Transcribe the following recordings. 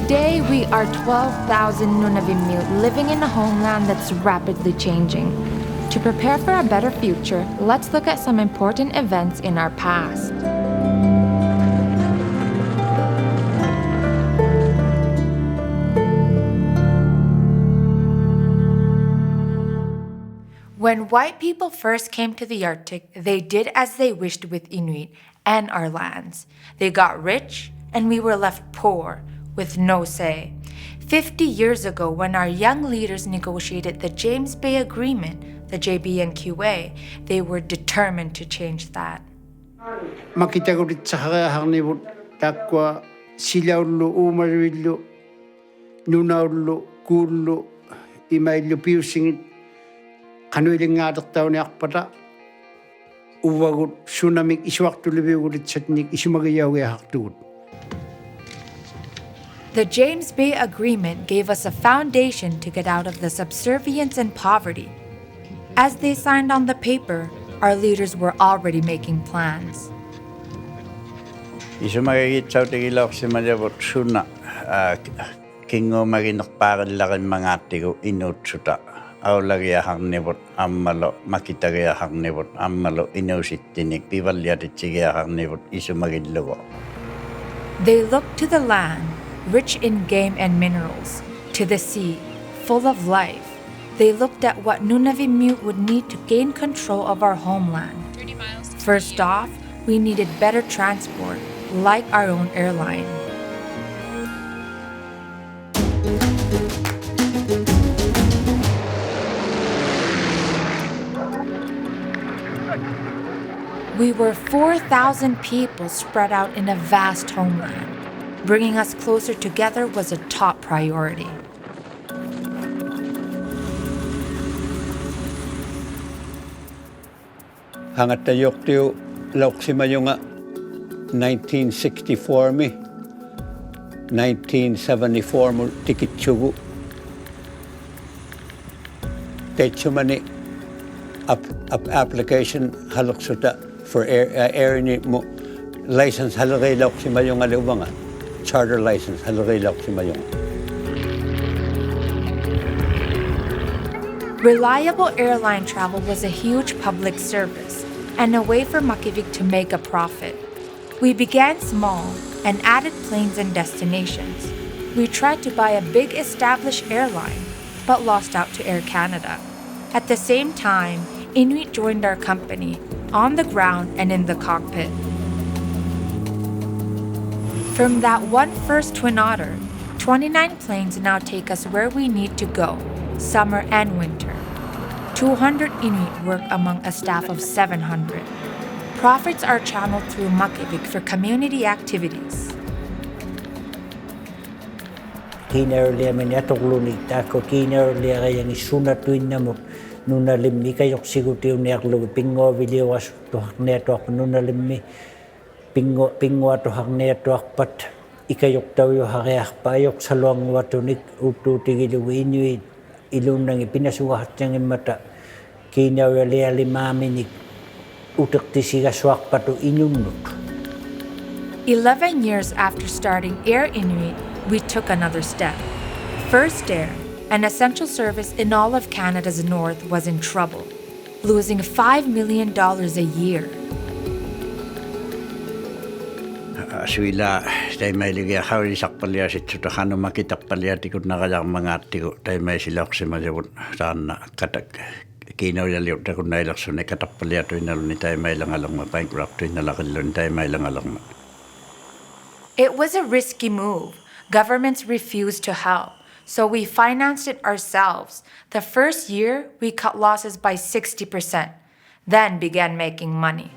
Today, we are 12,000 Nunavimmiut living in a homeland that's rapidly changing. To prepare for a better future, let's look at some important events in our past. When white people first came to the Arctic, they did as they wished with Inuit and our lands. They got rich, and we were left poor, with no say. 50 years ago, when our young leaders negotiated the James Bay Agreement, the JBNQA, they were determined to change that. Makitagurit sa harnivut takwa silaullu umarillu nunaullu kuullu imaillu piusingit kanuilingaartauni arpata uvagut tsunamik isuartuliviugulit satnik isumagayawiartugut. The James Bay Agreement gave us a foundation to get out of the subservience and poverty. As they signed on the paper, our leaders were already making plans. Isumagigit tigilok si Malabot Suna, Kingo Maginokparalakan Mangatigo Inuktitut, Aulagayahang Nebot Amalo, Makitagayahang Nebot Amalo, Inuktitut, Pivaliatigayahang Nebot Isumagilogo. They looked to the land, rich in game and minerals, to the sea, full of life. They looked at what Nunavimmiut would need to gain control of our homeland. 30 miles. First off, we needed better transport, like our own airline. We were 4,000 people spread out in a vast homeland. Bringing us closer together was a top priority. Hangat tayok tiyo lauksima yung 1964 mi, 1974 mo tikit chugu. Techo mani application haloksuta for air ni mo license halagay lauksima yung alubanga. Charter license halagay lauksima yung. Reliable airline travel was a huge public service and a way for Makivik to make a profit. We began small and added planes and destinations. We tried to buy a big established airline, but lost out to Air Canada. At the same time, Inuit joined our company, on the ground and in the cockpit. From that one first Twin Otter, 29 planes now take us where we need to go, summer and winter. 200 Inuit work among a staff of 700. Profits are channeled through Makivik for community activities. Kinerlia minatoklunik tako kinerlia kayang isunatuin namok Nunavimmi kayok sigutiu neklu pingo vilioas tohak netok Nunavimmi pingo tohak netok pat ikayok daw yo hareak payok salong watunik ututigil Inuit ilun nang ipinasuhat niyang mata kinerlia limaminik utuktisiga swak patu inyunut. 11 years after starting Air Inuit, we took another step. First Air, an essential service in all of Canada's north, was in trouble, losing $5 million a year. Suila, tayo may ligaya hawli sakpalya si Tsutahano makitakpalya tikot na kayang mga tiko tayo may silak si Majabot saan na katak kinaw yaliw takot na ilak sunay katakpalya to inalo ni tayo may langalang ma-bankrupt to inalakilo ni tayo may langalang ma. It was a risky move. Governments refused to help, so we financed it ourselves. The first year, we cut losses by 60%, then began making money.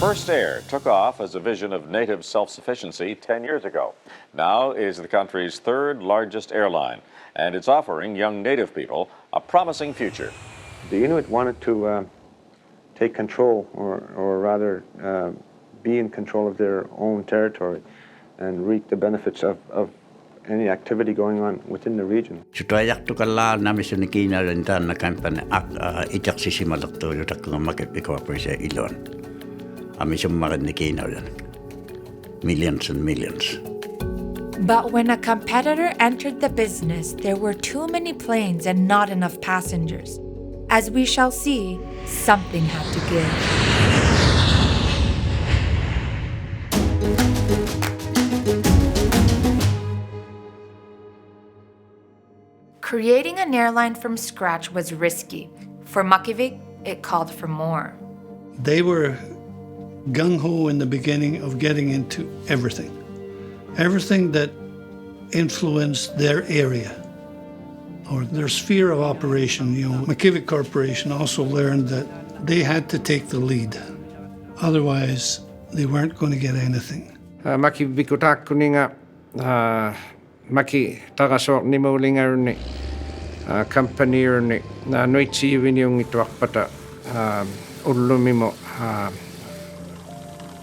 First Air took off as a vision of native self-sufficiency 10 years ago. Now it is the country's third largest airline, and it's offering young native people a promising future. The Inuit wanted to take control, or rather be in control of their own territory and reap the benefits of any activity going on within the region. Sutayak to kala namin sunikina rin tan na kampanya itak sisimalak to yung takong makipikoper sa ilon. Amin siya makikina rin. Millions and millions. But when a competitor entered the business, there were too many planes and not enough passengers. As we shall see, something had to give. Creating an airline from scratch was risky. For Makivik, it called for more. They were gung-ho in the beginning of getting into everything. Everything that influenced their area or their sphere of operation. Makivik Corporation also learned that they had to take the lead. Otherwise, they weren't going to get anything. Maki bikutakkuninga maki tagasok ni maulingarni company ni na noitsi winiung ituakpata ullumimo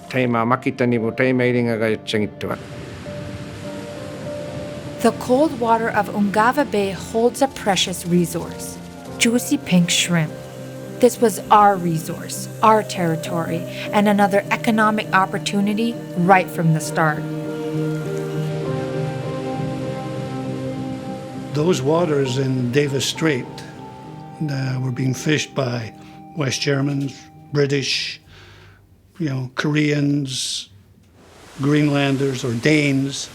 taima makitanimu taima ilinga gayutsangittuak. The cold water of Ungava Bay holds a precious resource, juicy pink shrimp. This was our resource, our territory, and another economic opportunity right from the start. Those waters in Davis Strait were being fished by West Germans, British, Koreans, Greenlanders, or Danes,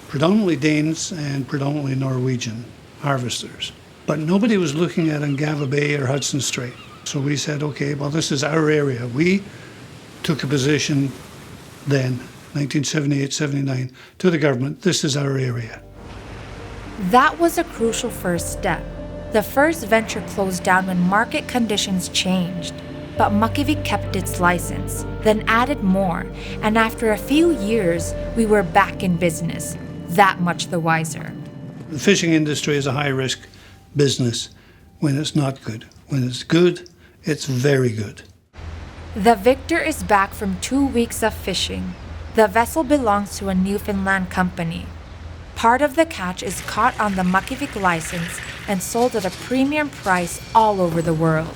predominantly Danes and predominantly Norwegian harvesters. But nobody was looking at Ungava Bay or Hudson Strait. So we said, okay, well, this is our area. We took a position then, 1978-79, to the government, this is our area. That was a crucial first step. The first venture closed down when market conditions changed. But Makivik kept its license, then added more, and after a few years, we were back in business, that much the wiser. The fishing industry is a high-risk business when it's not good. When it's good, it's very good. The Victor is back from 2 weeks of fishing. The vessel belongs to a Newfoundland company. Part of the catch is caught on the Makivik license and sold at a premium price all over the world.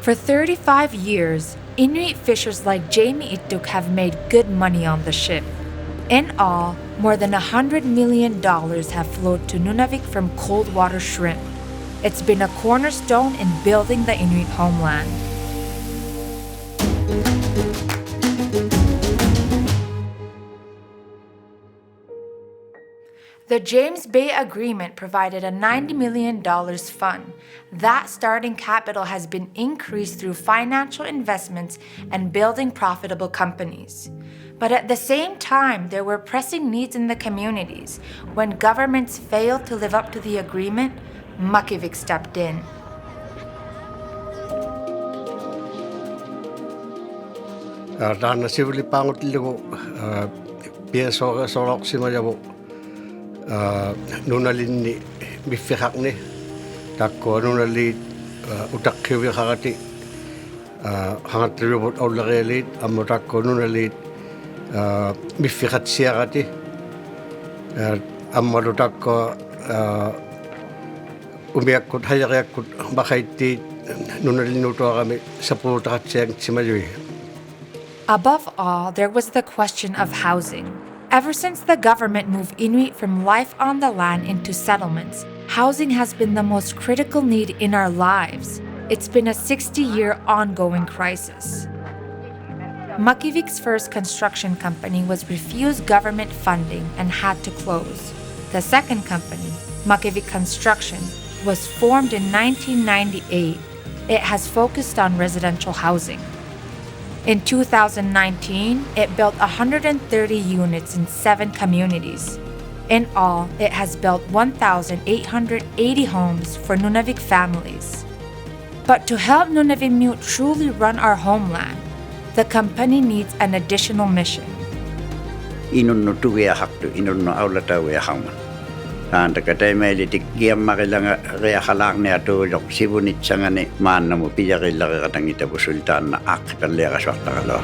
For 35 years, Inuit fishers like JBNQA have made good money on the ship. In all, more than $100 million have flowed to Nunavik from cold water shrimp. It's been a cornerstone in building the Inuit homeland. The James Bay Agreement provided a $90 million fund. That starting capital has been increased through financial investments and building profitable companies. But at the same time, there were pressing needs in the communities. When governments failed to live up to the agreement, Makivik stepped in. Dana sivuli pangut ligo pieso sorok simayabu nunalinni bifihakni takko nunali utakkiwi hakati hangatribut aulagelit amotakko nunali bifihat siagati amalutakko umiakut hayakut bakaiti nunalinuto kami saputatsiang simayui. Above all, there was the question of housing. Ever since the government moved Inuit from life on the land into settlements, housing has been the most critical need in our lives. It's been a 60-year ongoing crisis. Makivik's first construction company was refused government funding and had to close. The second company, Makivik Construction, was formed in 1998. It has focused on residential housing. In 2019, it built 130 units in 7 communities. In all, it has built 1,880 homes for Nunavik families. But to help Nunavimmiut truly run our homeland, the company needs an additional mission. Inunno tuwea haktu, inunno aulata wea hauman. Tanda katay mailitik giyam makilanga rea halak ni atulok sibunit sangani maanna mo piyakila katangita po sultan na akipalega swakta kalor.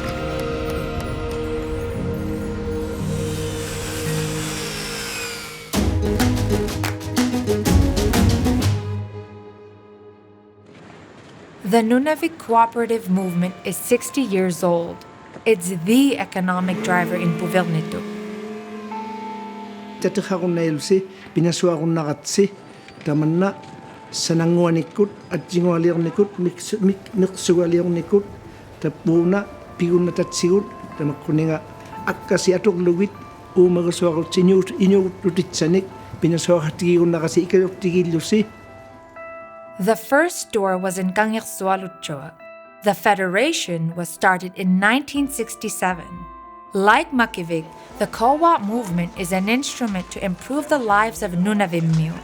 The Nunavik cooperative movement is 60 years old. It's the economic driver in Puvilnitu. tatikhaqunnailusi pinasuaqunnaqatsi tamanna sananguanikut atjingualiornikut miqsugualiornikut tappuuna pigunnatatsigut tamakkuninga akkasi atuqlugit uumagasuaqutsi inuuttutitsanik pinasuaqattigigunnaqasi ikayurtigillusi. The first store was in Gjerstad. The Federation was started in 1967. Like Makivik, the co-op movement is an instrument to improve the lives of Nunavimmiut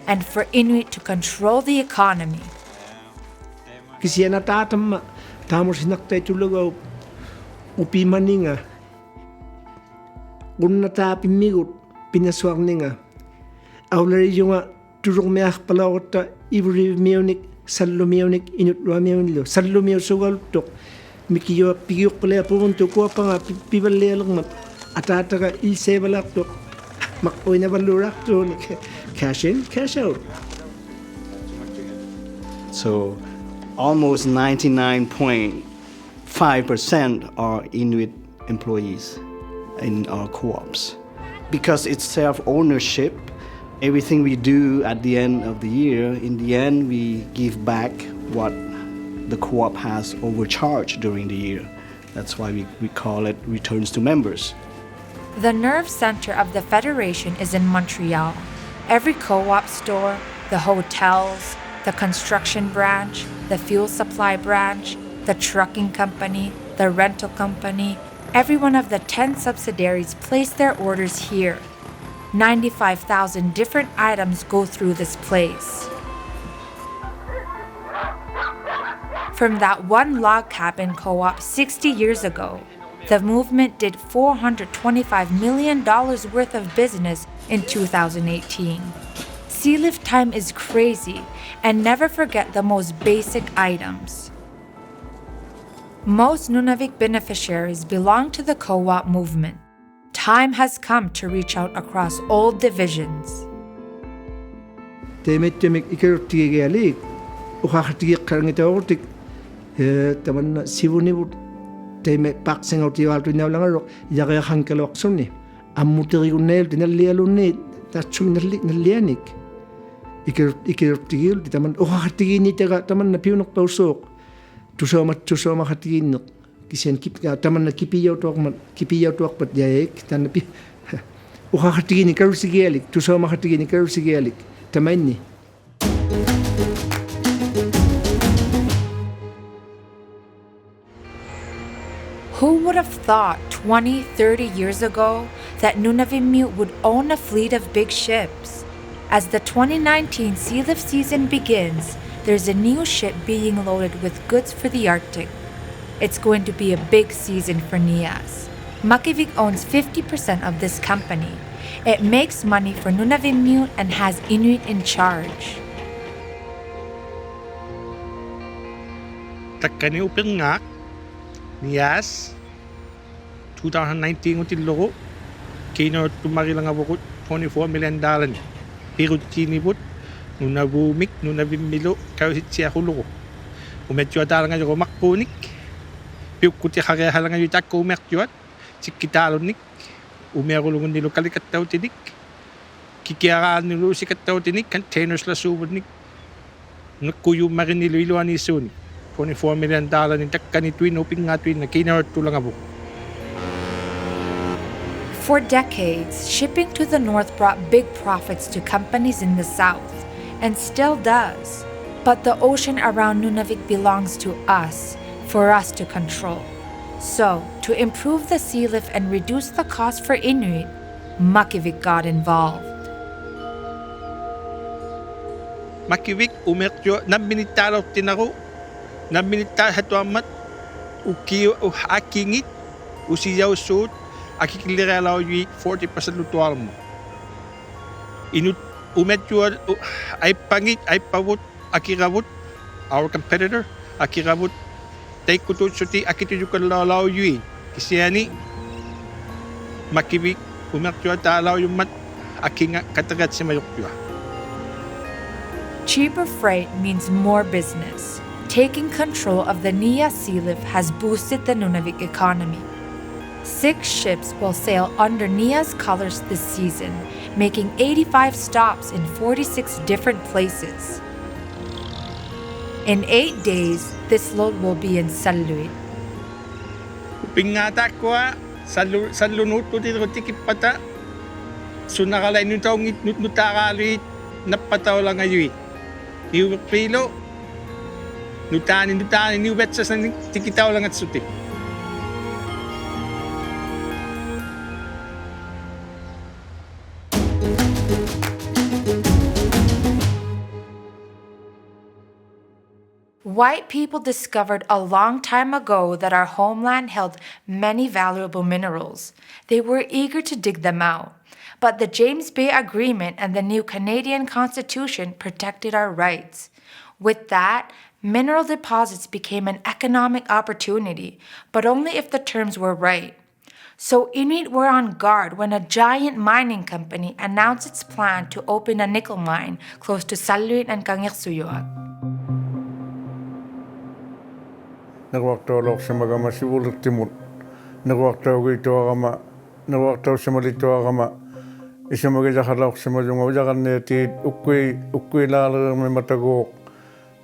and for Inuit to control the economy. Kisiana tatamma tamusinaqtaituluga upimaninga unnataapimmigut pinasuarninga aulariunga tururmiarpalaorta ivrimiunik sallumiunik inutluamiunillu sallumiusugaluttoq mikiyo pigiuqqalea puuntu kuapanga pivallealerma ataataga ilseevalartoq maqquinavalluartuunik cash in cash out. So almost 99.5% are Inuit employees in our co-ops. Because it's self-ownership, everything we do at the end of the year, in the end we give back what the co-op has overcharged during the year. That's why we call it returns to members. The nerve center of the Federation is in Montreal. Every co-op store, the hotels, the construction branch, the fuel supply branch, the trucking company, the rental company, every one of the 10 subsidiaries place their orders here. 95,000 different items go through this place. From that one log cabin co-op 60 years ago, the movement did $425 million worth of business in 2018. Sea lift time is crazy, and never forget the most basic items. Most Nunavik beneficiaries belong to the co-op movement. Time has come to reach out across all divisions. Temettemik ikeruttigialik uqaqtigiqqarngitaortik tamanna sivunivut teme paqsingautivaltuinaulangaroq yaqiaqankaloqsunni ammuterigunnail tinallialunni taatsuminallianik ikeruttigil taman uqaqtiginnitaga tamanna piunerpausuuq tusoomaqatiginneq kisian tamanna kipiyautuaqpat yaik tannapi uqaqtigini karusigialik tusoomaqtigini karusigialik tamainni. Who would have thought 20, 30 years ago that Nunavimmiut would own a fleet of big ships? As the 2019 sea lift season begins, there's a new ship being loaded with goods for the Arctic. It's going to be a big season for Nias. Makivik owns 50% of this company. It makes money for Nunavimmiut and has Inuit in charge. Takkani upingak Nias 2019 utillo kino tumarilangabukut $24 million pirutsinibut Nunavimik Nunavimmilu kausitsiahulugo umetjuatalangayo makkunik piukkuti harehalangayo takko umertjuat sikkitaalunik umiarulungun nilu kalikattautinik kikiaraanilu sikattautinik containers lasuvunnik nakkuyummarinilu iluanisuuni $24 million in takkani tuin upinga tuin na kinartulangabuk. For decades, shipping to the north brought big profits to companies in the south, and still does. But the ocean around Nunavik belongs to us, for us to control. So, to improve the sea lift and reduce the cost for Inuit, Makivik got involved. Makivik umertyo naminitalo tinaro naminita hatuamat ukiyo akingit usiyaw suit akikilira Lajoie 40% lutualmo Inut umetyo ay pangit ay pawut akirawut our competitor akirawut tay kutut suti akituyukan Lajoie kisiani Makivik umertyo talaw yumat akinga katagat si mayukyo. Cheaper freight means more business. Taking control of the Nia sea lift has boosted the Nunavik economy. 6 ships will sail under Nia's colors this season, making 85 stops in 46 different places. In 8 days, this load will be in Lajoie. Pingata kwa sa lunut ko dito tikipata. Sunakalay nito nutakalit napataw lang ngayon. Iu pilo. Nutani ni wetsa sa tikitaw lang at suti. White people discovered a long time ago that our homeland held many valuable minerals. They were eager to dig them out. But the James Bay Agreement and the new Canadian Constitution protected our rights. With that, mineral deposits became an economic opportunity, but only if the terms were right. So Inuit were on guard when a giant mining company announced its plan to open a nickel mine close to Lajoie and Gjerstad. Nagwaktaw magama sibulit timut. Nagwaktaw gitoagama. Nagwaktaw simalitoagama. Isamagidakalaw simalungaw yakan neti ukwi lalo may matagok.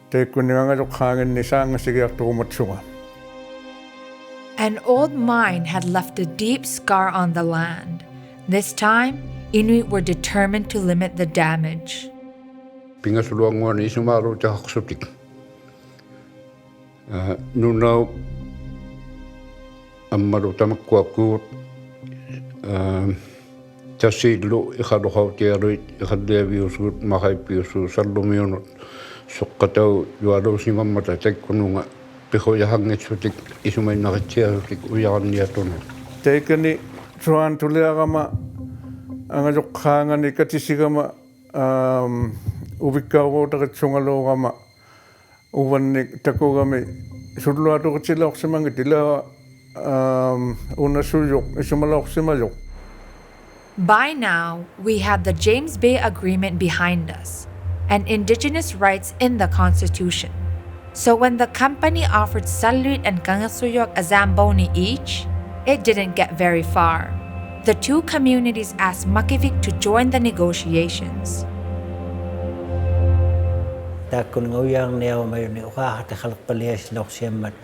Te kuningangadok hangin ni sang sigyak tumatsunga. An old mine had left a deep scar on the land. This time, Inuit were determined to limit the damage. Pingasuluanguan isumaro tahaksutik. Nunau ammaru tamakkuakkuut tassiillu ikhaluqautiaruit ikhalliaviusuut maqaippiussuu sallumiunut soqqatau yualuusimammata takkununga pihoyahangitsutik isumainnaqitsiasutik uyaranniatunu teikani suan tuliagama angajoqqaangani katisigama uvikkauqutaqitsungaluugama uvannik takugami sulluatuqitsilauqsimangitila unasuyuq isumalauqsimayuq. By now, we had the James Bay Agreement behind us and Indigenous rights in the Constitution. So when the company offered Lajoie and Gjerstad a Zamboni each, it didn't get very far. The two communities asked Makivik to join the negotiations. Takon ngoyang neo mayon ni ukahate khalpalias loksiamat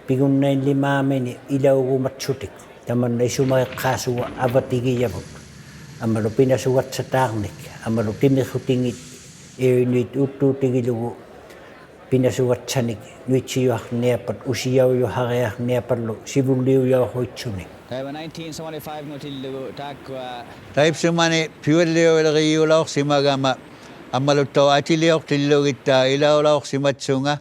pigun nain lima meni ilaw matsutik taman na isumay kasu abatigi yabot amalo pinasuwat sa taknik amalo timikutingit Inuit utu tigilugu pinasuwat sanik nuitsiyak nepat usiyaw yo hagayak nepalo sibuliw yo hoitsunik. Kaya 1975 no tilu takwa Taib sumani piwaliw lagiyulaw simagama Amaluto atiliok tilogita ilaulaok si matsunga.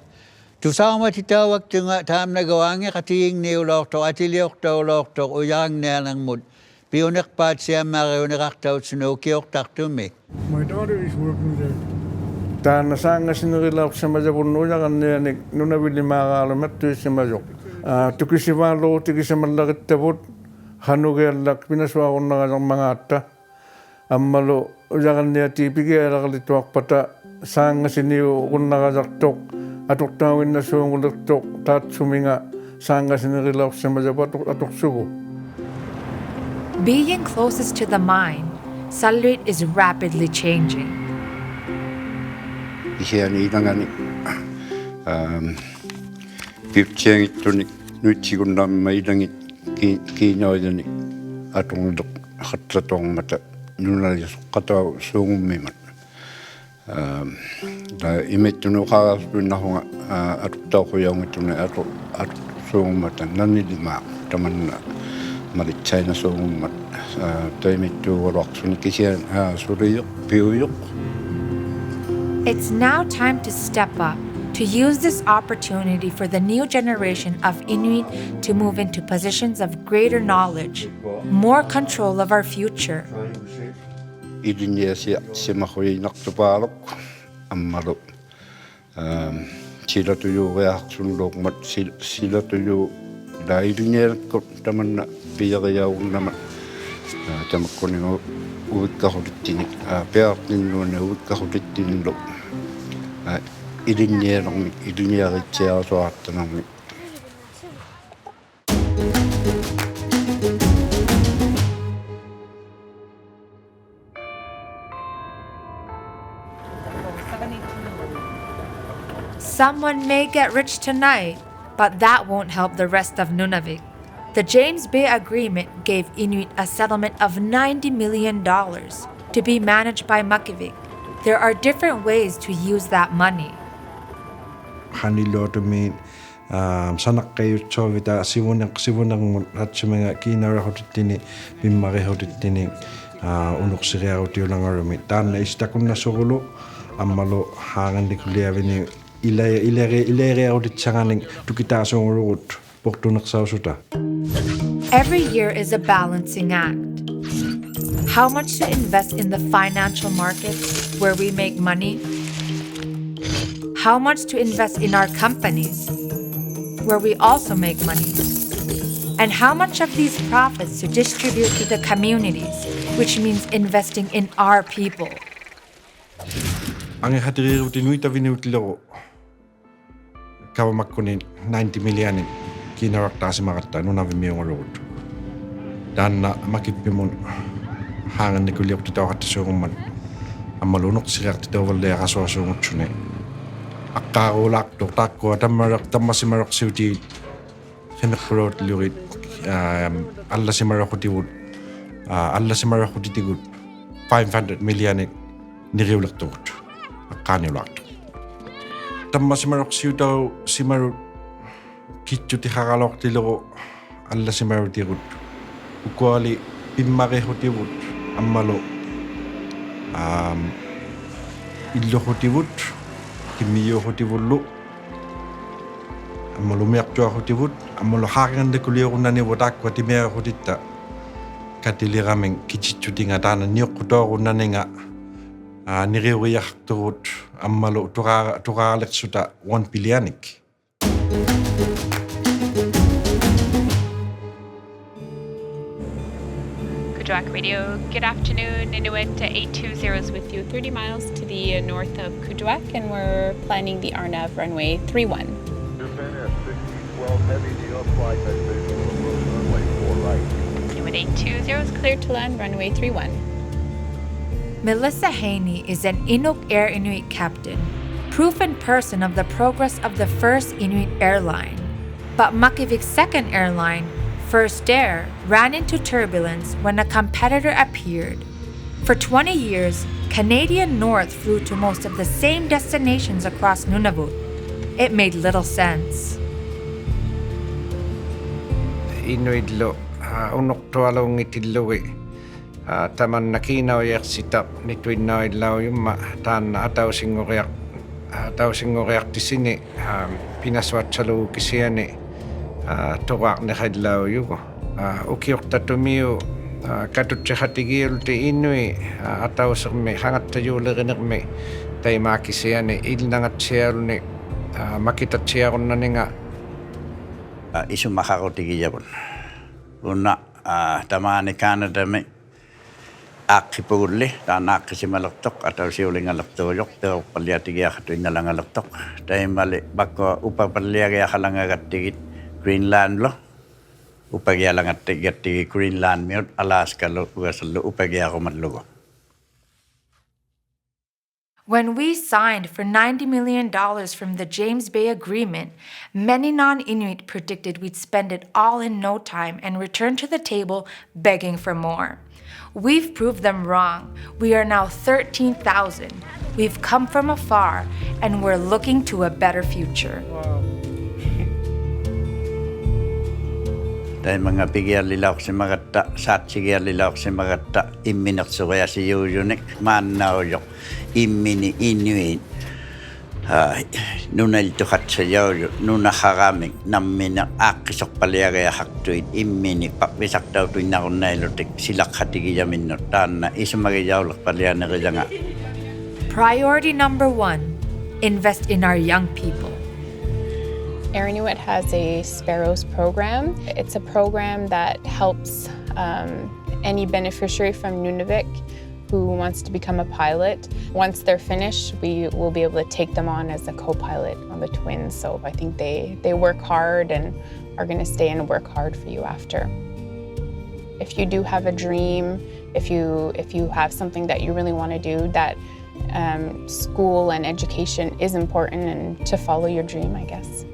Tusama titawag tunga tam nagawangi kating niulok to atiliok taulok to uyang na ng mud. Pionek pat siya mariunikak taut sinukiok taktumi. My daughter is working there. Tana sanga sinurilaok sa majapun uyakan niya nunavili makalamat tuyo si majok. Tukisivalo tikisamalakit tabot hanugayalak pinaswakon na ng mga ata. Amalo uyakan niya tipigay alakalituak pata sanga siniyo kung nakazaktok atok tawin na sungulaktok tat suminga sanga sinirilaw sa majapat atok sugo. Being closest to the mine, Lajoie is rapidly changing. Ihan idangani pipchengit tunik nuitsigundam maidangit kiinoidani atungdok khatratong mata Nunavik kataw suungummimat. Imettunu qaarpunarunga atuttauquyaumittuna atu suungummata nannilima tamanna maritsaina suungummat taimittuuruarsuni kisian suriyuq piuyuq. It's now time to step up, to use this opportunity for the new generation of Inuit to move into positions of greater knowledge, more control of our future. Idinya si mahoy naktuparok ammarok sila tuyo kaya sunlok mat sila tuyo dahil niya ko taman na piyaw naman tamak ko ni uwit ka hulitin piyak nino na uwit ka hulitin lo idinya kitsa so at nang Someone may get rich tonight, but that won't help the rest of Nunavik. The James Bay Agreement gave Inuit a settlement of $90 million to be managed by Makivik. There are different ways to use that money. Hanilotumi sanak kayo chovita sivunang hatchimanga kinara hotitini bimmare hotitini unuksiria utiulangarumi tanna istakuna sogulu ammalo hangandi kuliavini ilere hotitsanganing tukita songurut portunaksausuta. Every year is a balancing act. How much to invest in the financial markets where we make money? How much to invest in our companies where we also make money? And how much of these profits to distribute to the communities, which means investing in our people? Ang hatiriru Inuit-Nunavimmiut lo kawamakkunin 90 million kinaraktaasi makatta Nunavimmiut road. Danna makippimun hangan ni kulioptitaw hatisuguman ammalunok sirartitaw valle akasuasugutsune. Akkaulakto takko tammasimarok siuti senakprot lurit alla simarokutiwut alla simarokutitigut 500 million niriulaktugut akkaaniulaktu. Tammasimarok siutaw simarut kitchuti hakaloktilogo alla simarutigut ukwali pimmarehutiwut ammalo illohutiwut kimmiyohutivullu ammalo miaqtuahutivut ammalo haaqande kuliorunani watakwa timeerahutitta katiliraming kichitchutinga taana nioqqutoorunnaninga niriuriarturut ammalo tuqaarlersuta 1 billionic. Kuujjuaq Radio. Good afternoon, Inuit 820 is with you 30 miles to the north of Kuujjuaq, and we're planning the Arnav runway 31. Inuit 820 is cleared to land runway 31. Melissa Haney is an Inuk Air Inuit captain, proof in person of the progress of the first Inuit airline. But Makivik's second airline, First Air, ran into turbulence when a competitor appeared. For 20 years, Canadian North flew to most of the same destinations across Nunavut. It made little sense. Inuit lo unoktualo ngitilluwi taman nakinaw Gjerstad nitwinnaw ilaw yumma taan atawsingoriaq tisini pinaswatsalu kisiani toqaq nehadlaw yugo ukiortatumiu katutseqatigiul ti Inui atawsermi hangattayuulerinermi taimaakisiani ilnangatsialuni makitatsiarunnaniga isumaqaqutigiavun unna tamaani Canada-mi aaqqipugulli taanaaqqisimalertoq atausiulingalertuujoq teorpalliatigiaqatuinnalangalertoq taimali bakko upapalliagiaqalangagattigit Greenland lo upagialangattigi Greenland-miut Alaska lo uasallu upagiaqumallugu. When we signed for $90 million from the James Bay Agreement, many non-Inuit predicted we'd spend it all in no time and return to the table begging for more. We've proved them wrong. We are now 13,000. We've come from afar, and we're looking to a better future. Tai mga pigiallilaaq simagatta saatsigiallilaaq simagatta imminersuqiasiyuujunik maannaujoq immini Inuit nunaltuqatsajauju nunaqaramik nammina aaqqisokpaliagajaaqtuit immini paqvisaqtautuinnaqunnaillutik silaqhatigijaminnu taanna isumagijaulerpalianerijanga. Priority number 1, invest in our young people. Air Inuit has a Sparrows program. It's a program that helps any beneficiary from Nunavik who wants to become a pilot. Once they're finished, we will be able to take them on as a co-pilot on the twins. So I think they work hard and are going to stay and work hard for you after. If you do have a dream, if you have something that you really want to do that school and education is important and to follow your dream, I guess.